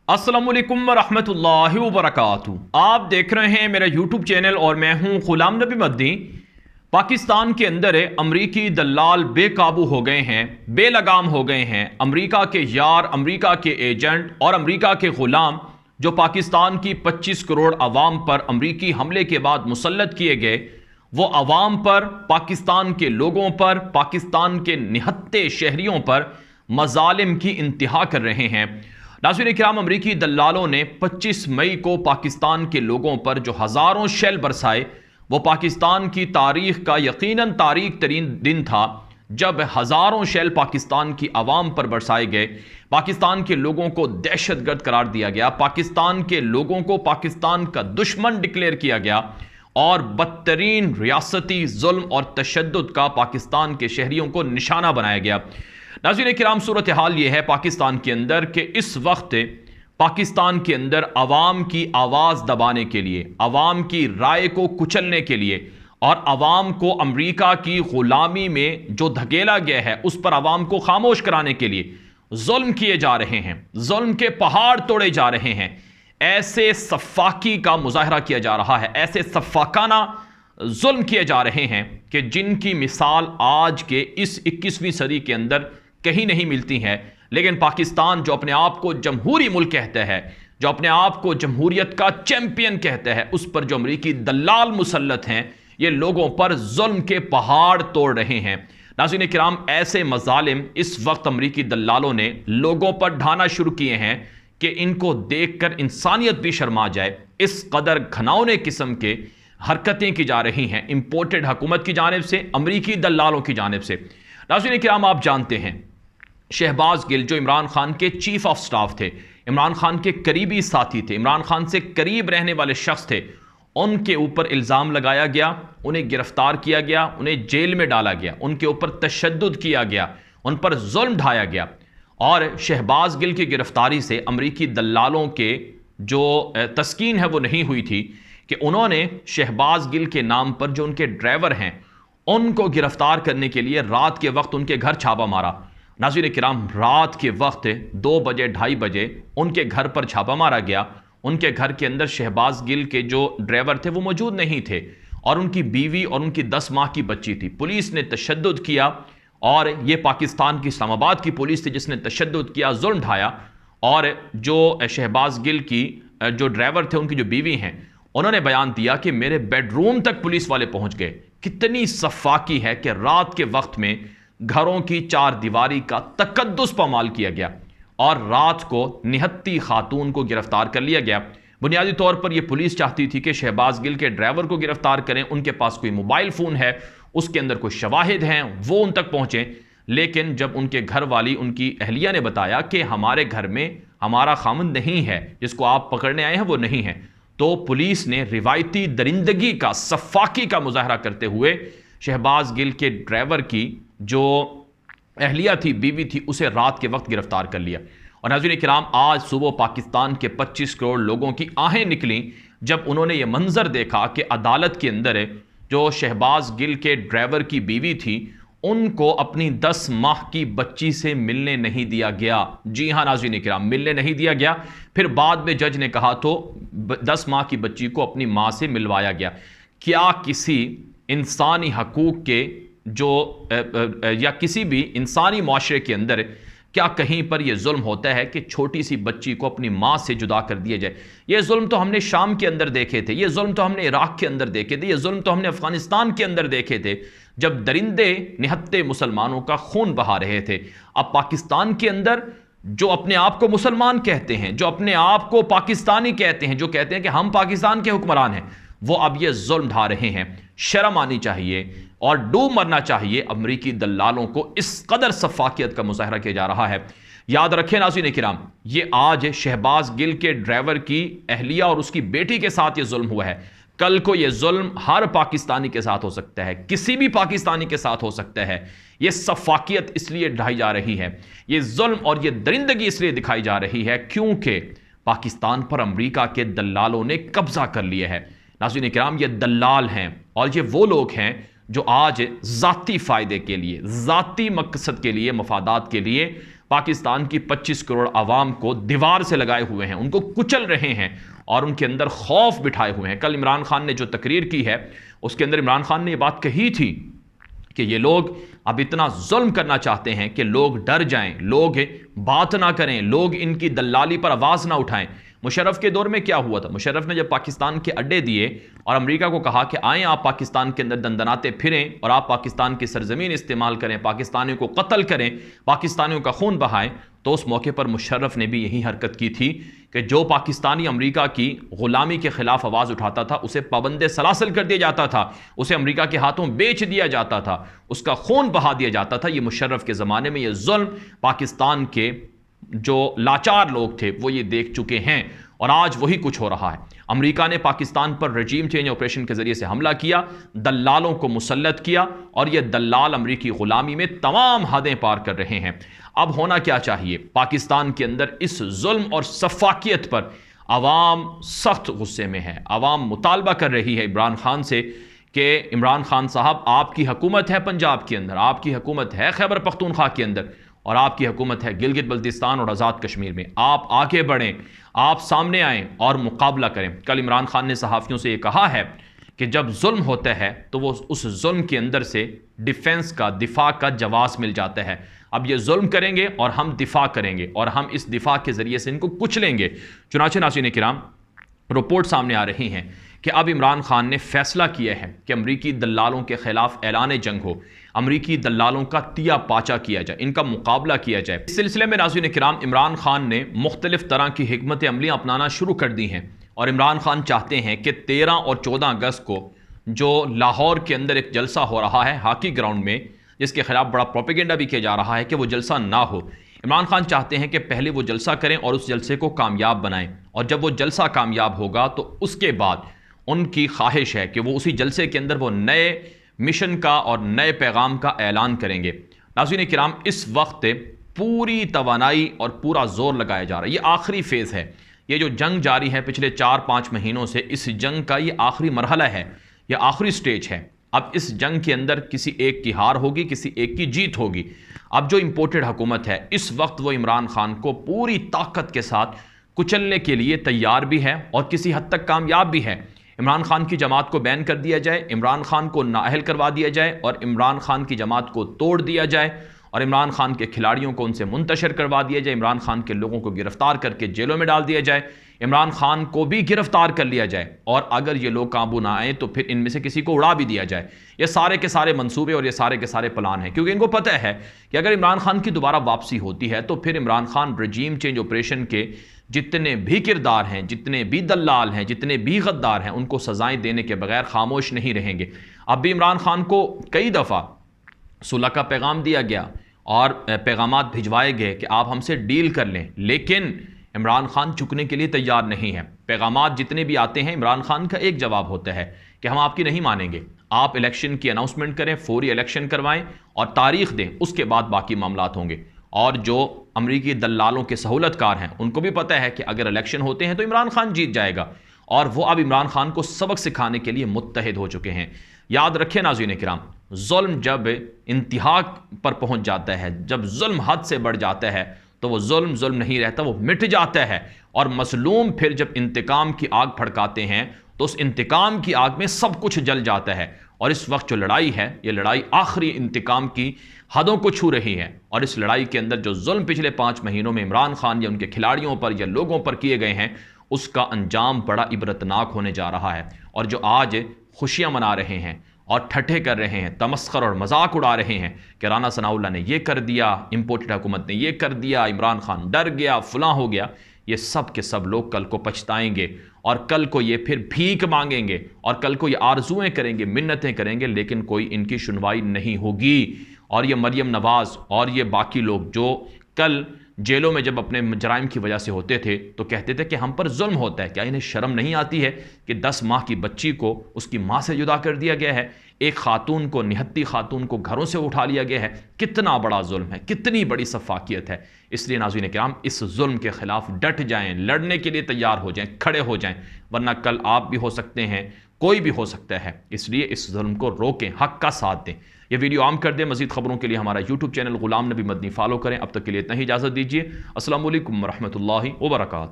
السلام علیکم ورحمۃ اللہ وبرکاتہ۔ آپ دیکھ رہے ہیں میرا یوٹیوب چینل اور میں ہوں غلام نبی مدنی۔ پاکستان کے اندر امریکی دلال بے قابو ہو گئے ہیں، بے لگام ہو گئے ہیں۔ امریکہ کے یار، امریکہ کے ایجنٹ اور امریکہ کے غلام جو پاکستان کی 25 کروڑ عوام پر امریکی حملے کے بعد مسلط کیے گئے، وہ عوام پر، پاکستان کے لوگوں پر، پاکستان کے نہتے شہریوں پر مظالم کی انتہا کر رہے ہیں۔ ناظرین کرام، امریکی دلالوں نے 25 مئی کو پاکستان کے لوگوں پر جو ہزاروں شیل برسائے، وہ پاکستان کی تاریخ کا یقیناً تاریخ ترین دن تھا جب ہزاروں شیل پاکستان کی عوام پر برسائے گئے۔ پاکستان کے لوگوں کو دہشت گرد قرار دیا گیا، پاکستان کے لوگوں کو پاکستان کا دشمن ڈکلیئر کیا گیا اور بدترین ریاستی ظلم اور تشدد کا پاکستان کے شہریوں کو نشانہ بنایا گیا۔ ناظرین کرام، صورتحال یہ ہے پاکستان کے اندر کہ اس وقت پاکستان کے اندر عوام کی آواز دبانے کے لیے، عوام کی رائے کو کچلنے کے لیے اور عوام کو امریکہ کی غلامی میں جو دھکیلا گیا ہے اس پر عوام کو خاموش کرانے کے لیے ظلم کیے جا رہے ہیں، ظلم کے پہاڑ توڑے جا رہے ہیں۔ ایسے سفاکی کا مظاہرہ کیا جا رہا ہے، ایسے سفاکانہ ظلم کیے جا رہے ہیں کہ جن کی مثال آج کے اس 21ویں صدی کے اندر کہیں نہیں ملتی ہے۔ لیکن پاکستان جو اپنے آپ کو جمہوری ملک کہتا ہے، جو اپنے آپ کو جمہوریت کا چیمپئن کہتا ہے، اس پر جو امریکی دلال مسلط ہیں، یہ لوگوں پر ظلم کے پہاڑ توڑ رہے ہیں۔ ناظرین کرام، ایسے مظالم اس وقت امریکی دلالوں نے لوگوں پر ڈھانا شروع کیے ہیں کہ ان کو دیکھ کر انسانیت بھی شرما جائے۔ اس قدر گھناؤنے قسم کے حرکتیں کی جا رہی ہیں امپورٹڈ حکومت کی جانب سے، امریکی دلالوں کی جانب سے۔ ناظرین کرام، آپ جانتے ہیں شہباز گل جو عمران خان کے چیف آف سٹاف تھے، عمران خان کے قریبی ساتھی تھے، عمران خان سے قریب رہنے والے شخص تھے، ان کے اوپر الزام لگایا گیا، انہیں گرفتار کیا گیا، انہیں جیل میں ڈالا گیا، ان کے اوپر تشدد کیا گیا، ان پر ظلم ڈھایا گیا۔ اور شہباز گل کی گرفتاری سے امریکی دلالوں کے جو تسکین ہے وہ نہیں ہوئی تھی کہ انہوں نے شہباز گل کے نام پر جو ان کے ڈرائیور ہیں ان کو گرفتار کرنے کے لیے رات کے وقت ان کے گھر چھاپا مارا۔ ناظرین کرام، رات کے وقت 2 بجے 2:30 بجے ان کے گھر پر چھاپا مارا گیا۔ ان کے گھر کے اندر شہباز گل کے جو ڈرائیور تھے وہ موجود نہیں تھے اور ان کی بیوی اور ان کی 10 ماہ کی بچی تھی۔ پولیس نے تشدد کیا اور یہ پاکستان کی اسلام آباد کی پولیس تھی جس نے تشدد کیا، ظلم ڈھایا، اور جو شہباز گل کی جو ڈرائیور تھے ان کی جو بیوی ہیں انہوں نے بیان دیا کہ میرے بیڈ روم تک پولیس والے پہنچ گئے۔ کتنی سفاکی ہے کہ رات کے وقت میں گھروں کی 4 دیواری کا تقدس پامال کیا گیا اور رات کو نہتی خاتون کو گرفتار کر لیا گیا۔ بنیادی طور پر یہ پولیس چاہتی تھی کہ شہباز گل کے ڈرائیور کو گرفتار کریں، ان کے پاس کوئی موبائل فون ہے، اس کے اندر کوئی شواہد ہیں، وہ ان تک پہنچیں۔ لیکن جب ان کے گھر والی، ان کی اہلیہ نے بتایا کہ ہمارے گھر میں ہمارا خامند نہیں ہے، جس کو آپ پکڑنے آئے ہیں وہ نہیں ہے، تو پولیس نے روایتی درندگی کا، سفاکی کا مظاہرہ کرتے ہوئے شہباز گل کے ڈرائیور کی جو اہلیہ تھی، بیوی تھی، اسے رات کے وقت گرفتار کر لیا۔ اور ناظرین کرام، آج صبح پاکستان کے 25 کروڑ لوگوں کی آہیں نکلیں جب انہوں نے یہ منظر دیکھا کہ عدالت کے اندر جو شہباز گل کے ڈرائیور کی بیوی تھی ان کو اپنی 10 ماہ کی بچی سے ملنے نہیں دیا گیا۔ جی ہاں ناظرین کرام، ملنے نہیں دیا گیا۔ پھر بعد میں جج نے کہا تو 10 ماہ کی بچی کو اپنی ماں سے ملوایا گیا۔ کیا کسی انسانی حقوق کے جو یا کسی بھی انسانی معاشرے کے اندر کیا کہیں پر یہ ظلم ہوتا ہے کہ چھوٹی سی بچی کو اپنی ماں سے جدا کر دیا جائے؟ یہ ظلم تو ہم نے شام کے اندر دیکھے تھے، یہ ظلم تو ہم نے عراق کے اندر دیکھے تھے، یہ ظلم تو ہم نے افغانستان کے اندر دیکھے تھے جب درندے نہتے مسلمانوں کا خون بہا رہے تھے۔ اب پاکستان کے اندر جو اپنے آپ کو مسلمان کہتے ہیں، جو اپنے آپ کو پاکستانی کہتے ہیں، جو کہتے ہیں کہ ہم پاکستان کے حکمران ہیں، وہ اب یہ ظلم ڈھا رہے ہیں۔ شرم آنی چاہیے اور ڈوب مرنا چاہیے امریکی دلالوں کو، اس قدر سفاکیت کا مظاہرہ کیا جا رہا ہے۔ یاد رکھیں ناظرین کرام، یہ آج شہباز گل کے ڈرائیور کی اہلیہ اور اس کی بیٹی کے ساتھ یہ ظلم ہوا ہے، کل کو یہ ظلم ہر پاکستانی کے ساتھ ہو سکتا ہے، کسی بھی پاکستانی کے ساتھ ہو سکتا ہے۔ یہ سفاکیت اس لیے ڈھائی جا رہی ہے، یہ ظلم اور یہ درندگی اس لیے دکھائی جا رہی ہے کیونکہ پاکستان پر امریکہ کے دلالوں نے قبضہ کر لیا ہے۔ ناظرین کرام، یہ دلال ہیں اور یہ وہ لوگ ہیں جو آج ذاتی فائدے کے لیے، ذاتی مقصد کے لیے، مفادات کے لیے پاکستان کی 25 کروڑ عوام کو دیوار سے لگائے ہوئے ہیں، ان کو کچل رہے ہیں اور ان کے اندر خوف بٹھائے ہوئے ہیں۔ کل عمران خان نے جو تقریر کی ہے اس کے اندر عمران خان نے یہ بات کہی تھی کہ یہ لوگ اب اتنا ظلم کرنا چاہتے ہیں کہ لوگ ڈر جائیں، لوگ بات نہ کریں، لوگ ان کی دلالی پر آواز نہ اٹھائیں۔ مشرف کے دور میں کیا ہوا تھا؟ مشرف نے جب پاکستان کے اڈے دیے اور امریکہ کو کہا کہ آئیں آپ پاکستان کے اندر دندناتے پھریں اور آپ پاکستان کی سرزمین استعمال کریں، پاکستانیوں کو قتل کریں، پاکستانیوں کا خون بہائیں، تو اس موقع پر مشرف نے بھی یہی حرکت کی تھی کہ جو پاکستانی امریکہ کی غلامی کے خلاف آواز اٹھاتا تھا اسے پابند سلاسل کر دیا جاتا تھا، اسے امریکہ کے ہاتھوں بیچ دیا جاتا تھا، اس کا خون بہا دیا جاتا تھا۔ یہ مشرف کے زمانے میں یہ ظلم پاکستان کے جو لاچار لوگ تھے وہ یہ دیکھ چکے ہیں، اور آج وہی کچھ ہو رہا ہے۔ امریکہ نے پاکستان پر رجیم چینج آپریشن کے ذریعے سے حملہ کیا، دلالوں کو مسلط کیا، اور یہ دلال امریکی غلامی میں تمام حدیں پار کر رہے ہیں۔ اب ہونا کیا چاہیے؟ پاکستان کے اندر اس ظلم اور سفاکیت پر عوام سخت غصے میں ہے۔ عوام مطالبہ کر رہی ہے عمران خان سے کہ عمران خان صاحب، آپ کی حکومت ہے پنجاب کے اندر، آپ کی حکومت ہے خیبر پختونخوا کے اندر، اور آپ کی حکومت ہے گلگت بلتستان اور آزاد کشمیر میں، آپ آگے بڑھیں، آپ سامنے آئیں اور مقابلہ کریں۔ کل عمران خان نے صحافیوں سے یہ کہا ہے کہ جب ظلم ہوتا ہے تو وہ اس ظلم کے اندر سے ڈیفنس کا، دفاع کا جواز مل جاتا ہے۔ اب یہ ظلم کریں گے اور ہم دفاع کریں گے، اور ہم اس دفاع کے ذریعے سے ان کو کچلیں گے۔ چنانچہ ناظرین کرام، رپورٹ سامنے آ رہی ہیں کہ اب عمران خان نے فیصلہ کیا ہے کہ امریکی دلالوں کے خلاف اعلان جنگ ہو، امریکی دلالوں کا تیا پاچا کیا جائے، ان کا مقابلہ کیا جائے۔ اس سلسلے میں ناظرین کرام، عمران خان نے مختلف طرح کی حکمت عملیاں اپنانا شروع کر دی ہیں، اور عمران خان چاہتے ہیں کہ 13 اور 14 اگست کو جو لاہور کے اندر ایک جلسہ ہو رہا ہے ہاکی گراؤنڈ میں، جس کے خلاف بڑا پروپیگنڈا بھی کیا جا رہا ہے کہ وہ جلسہ نہ ہو، عمران خان چاہتے ہیں کہ پہلے وہ جلسہ کریں اور اس جلسے کو کامیاب بنائیں، اور جب وہ جلسہ کامیاب ہوگا تو اس کے بعد ان کی خواہش ہے کہ وہ اسی جلسے کے اندر وہ نئے مشن کا اور نئے پیغام کا اعلان کریں گے۔ ناظرین کرام، اس وقت پوری توانائی اور پورا زور لگایا جا رہا ہے۔ یہ آخری فیز ہے، یہ جو جنگ جاری ہے پچھلے 4-5 مہینوں سے، اس جنگ کا یہ آخری مرحلہ ہے، یہ آخری سٹیج ہے۔ اب اس جنگ کے اندر کسی ایک کی ہار ہوگی، کسی ایک کی جیت ہوگی۔ اب جو امپورٹڈ حکومت ہے اس وقت وہ عمران خان کو پوری طاقت کے ساتھ کچلنے کے لیے تیار بھی ہے اور کسی حد تک کامیاب بھی ہے۔ عمران خان کی جماعت کو بین کر دیا جائے، عمران خان کو نااہل کروا دیا جائے، اور عمران خان کی جماعت کو توڑ دیا جائے، اور عمران خان کے کھلاڑیوں کو ان سے منتشر کروا دیا جائے، عمران خان کے لوگوں کو گرفتار کر کے جیلوں میں ڈال دیا جائے، عمران خان کو بھی گرفتار کر لیا جائے، اور اگر یہ لوگ قابو نہ آئیں تو پھر ان میں سے کسی کو اڑا بھی دیا جائے۔ یہ سارے کے سارے منصوبے اور یہ سارے کے سارے پلان ہیں، کیونکہ ان کو پتہ ہے کہ اگر عمران خان کی دوبارہ واپسی ہوتی ہے تو پھر Imran Khan regime change operation کے جتنے بھی کردار ہیں، جتنے بھی دلال ہیں، جتنے بھی غدار ہیں، ان کو سزائیں دینے کے بغیر خاموش نہیں رہیں گے۔ اب بھی عمران خان کو کئی دفعہ صلح کا پیغام دیا گیا اور پیغامات بھجوائے گئے کہ آپ ہم سے ڈیل کر لیں، لیکن عمران خان چکنے کے لیے تیار نہیں ہے۔ پیغامات جتنے بھی آتے ہیں عمران خان کا ایک جواب ہوتا ہے کہ ہم آپ کی نہیں مانیں گے، آپ الیکشن کی اناؤنسمنٹ کریں، فوری الیکشن کروائیں اور تاریخ دیں، اس کے بعد باقی معاملات ہوں گے۔ اور جو امریکی دلالوں کے سہولت کار ہیں ان کو بھی پتہ ہے کہ اگر الیکشن ہوتے ہیں تو عمران خان جیت جائے گا، اور وہ اب عمران خان کو سبق سکھانے کے لیے متحد ہو چکے ہیں۔ یاد رکھیں ناظرین کرام، ظلم جب انتہا پر پہنچ جاتا ہے، جب ظلم حد سے بڑھ جاتا ہے تو وہ ظلم ظلم نہیں رہتا، وہ مٹ جاتا ہے، اور مظلوم پھر جب انتقام کی آگ بھڑکاتے ہیں تو اس انتقام کی آگ میں سب کچھ جل جاتا ہے۔ اور اس وقت جو لڑائی ہے یہ لڑائی آخری انتقام کی حدوں کو چھو رہی ہے، اور اس لڑائی کے اندر جو ظلم پچھلے 5 مہینوں میں عمران خان یا ان کے کھلاڑیوں پر یا لوگوں پر کیے گئے ہیں اس کا انجام بڑا عبرتناک ہونے جا رہا ہے۔ اور جو آج خوشیاں منا رہے ہیں اور ٹھٹھے کر رہے ہیں، تمسخر اور مذاق اڑا رہے ہیں کہ رانا ثناء اللہ نے یہ کر دیا، امپورٹڈ حکومت نے یہ کر دیا، عمران خان ڈر گیا، فلاں ہو گیا، یہ سب کے سب لوگ کل کو پچھتائیں گے، اور کل کو یہ پھر بھیک مانگیں گے، اور کل کو یہ آرزویں کریں گے، منتیں کریں گے، لیکن کوئی ان کی سنوائی نہیں ہوگی۔ اور یہ مریم نواز اور یہ باقی لوگ جو کل جیلوں میں جب اپنے جرائم کی وجہ سے ہوتے تھے تو کہتے تھے کہ ہم پر ظلم ہوتا ہے، کیا انہیں شرم نہیں آتی ہے کہ 10 ماہ کی بچی کو اس کی ماں سے جدا کر دیا گیا ہے، ایک خاتون کو، نہتی خاتون کو گھروں سے اٹھا لیا گیا ہے؟ کتنا بڑا ظلم ہے، کتنی بڑی سفاکیت ہے۔ اس لیے ناظرین کرام، اس ظلم کے خلاف ڈٹ جائیں، لڑنے کے لیے تیار ہو جائیں، کھڑے ہو جائیں، ورنہ کل آپ بھی ہو سکتے ہیں کوئی بھی ہو سکتا ہے، اس لیے اس ظلم کو روکیں، حق کا ساتھ دیں۔ یہ ویڈیو عام کر دیں۔ مزید خبروں کے لیے ہمارا یوٹیوب چینل غلام نبی مدنی فالو کریں۔ اب تک کے لیے اتنا ہی اجازت دیجیے۔ السلام علیکم ورحمۃ اللہ وبرکاتہ۔